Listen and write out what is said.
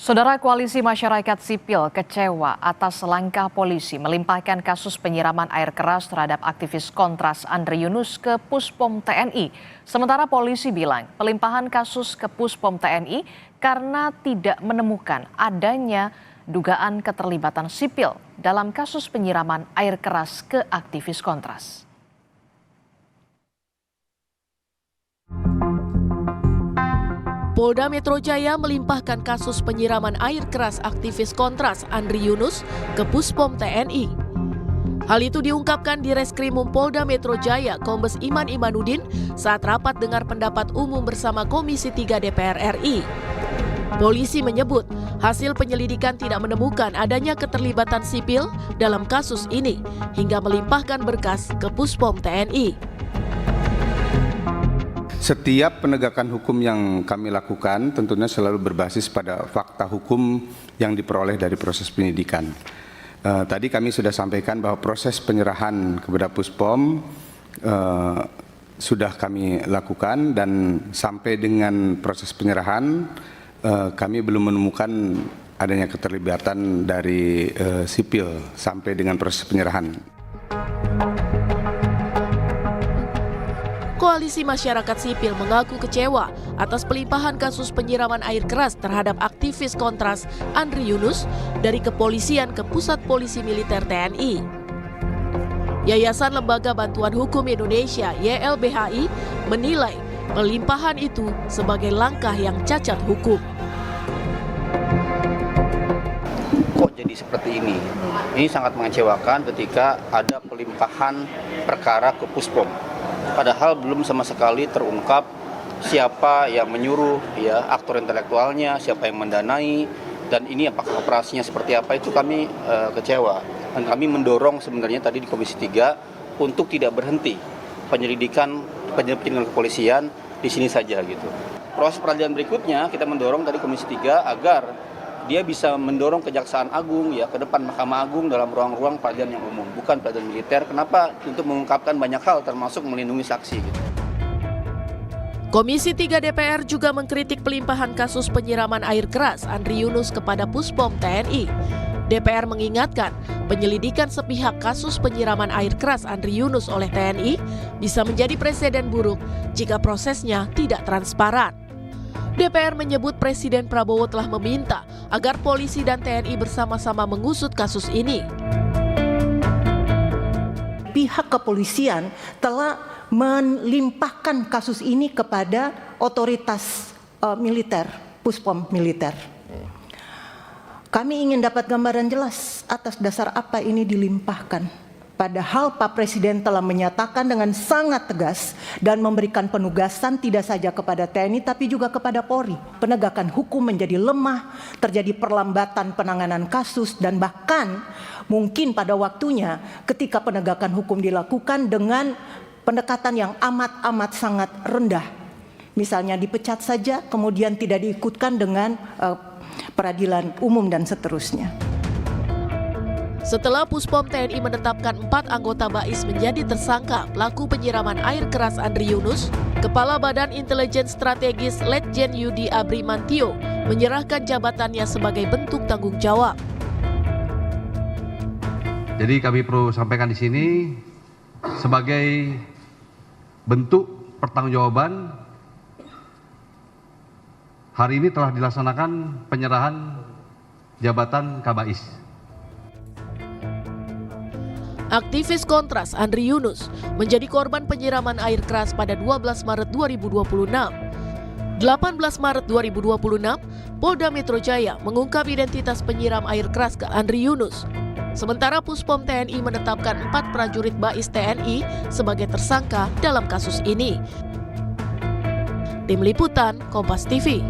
Saudara, Koalisi Masyarakat Sipil kecewa atas langkah polisi melimpahkan kasus penyiraman air keras terhadap aktivis Kontras Andri Yunus ke Puspom TNI. Sementara polisi bilang pelimpahan kasus ke Puspom TNI karena tidak menemukan adanya dugaan keterlibatan sipil dalam kasus penyiraman air keras ke aktivis Kontras. Polda Metro Jaya melimpahkan kasus penyiraman air keras aktivis Kontras Andri Yunus ke Puspom TNI. Hal itu diungkapkan di Reskrimum Polda Metro Jaya Kombes Iman Imanuddin saat rapat dengar pendapat umum bersama Komisi 3 DPR RI. Polisi menyebut hasil penyelidikan tidak menemukan adanya keterlibatan sipil dalam kasus ini hingga melimpahkan berkas ke Puspom TNI. Setiap penegakan hukum yang kami lakukan tentunya selalu berbasis pada fakta hukum yang diperoleh dari proses penyidikan. Tadi kami sudah sampaikan bahwa proses penyerahan kepada Puspom sudah kami lakukan dan sampai dengan proses penyerahan kami belum menemukan adanya keterlibatan dari sipil sampai dengan proses penyerahan. Koalisi Masyarakat Sipil mengaku kecewa atas pelimpahan kasus penyiraman air keras terhadap aktivis Kontras Andri Yunus dari kepolisian ke Pusat Polisi Militer TNI. Yayasan Lembaga Bantuan Hukum Indonesia YLBHI menilai pelimpahan itu sebagai langkah yang cacat hukum. Kok jadi seperti ini? Ini sangat mengecewakan ketika ada pelimpahan perkara ke Puspom. Padahal belum sama sekali terungkap siapa yang menyuruh, ya, aktor intelektualnya, siapa yang mendanai, dan ini apakah operasinya seperti apa, itu kami kecewa. Dan kami mendorong sebenarnya tadi di Komisi 3 untuk tidak berhenti penyelidikan kepolisian di sini saja gitu. Proses peradilan berikutnya kita mendorong tadi Komisi 3 agar dia bisa mendorong Kejaksaan Agung ya ke depan Mahkamah Agung dalam ruang-ruang peradilan yang umum, bukan peradilan militer. Kenapa? Untuk mengungkapkan banyak hal termasuk melindungi saksi gitu. Komisi 3 DPR juga mengkritik pelimpahan kasus penyiraman air keras Andri Yunus kepada Puspom TNI. DPR mengingatkan penyelidikan sepihak kasus penyiraman air keras Andri Yunus oleh TNI bisa menjadi presiden buruk jika prosesnya tidak transparan. DPR menyebut Presiden Prabowo telah meminta agar polisi dan TNI bersama-sama mengusut kasus ini. Pihak kepolisian telah melimpahkan kasus ini kepada otoritas militer, Puspom militer. Kami ingin dapat gambaran jelas atas dasar apa ini dilimpahkan. Padahal Pak Presiden telah menyatakan dengan sangat tegas dan memberikan penugasan tidak saja kepada TNI tapi juga kepada Polri. Penegakan hukum menjadi lemah, terjadi perlambatan penanganan kasus dan bahkan mungkin pada waktunya ketika penegakan hukum dilakukan dengan pendekatan yang amat sangat rendah. Misalnya dipecat saja kemudian tidak diikutkan dengan peradilan umum dan seterusnya. Setelah Puspom TNI menetapkan 4 anggota BAIS menjadi tersangka pelaku penyiraman air keras Andri Yunus, Kepala Badan Intelijen Strategis Letjen Yudi Abrimantio menyerahkan jabatannya sebagai bentuk tanggung jawab. Jadi kami perlu sampaikan di sini sebagai bentuk pertanggungjawaban hari ini telah dilaksanakan penyerahan jabatan Kabais. Aktivis Kontras Andri Yunus menjadi korban penyiraman air keras pada 12 Maret 2026. 18 Maret 2026, Polda Metro Jaya mengungkap identitas penyiram air keras ke Andri Yunus. Sementara Puspom TNI menetapkan 4 prajurit BAIS TNI sebagai tersangka dalam kasus ini. Tim Liputan Kompas TV.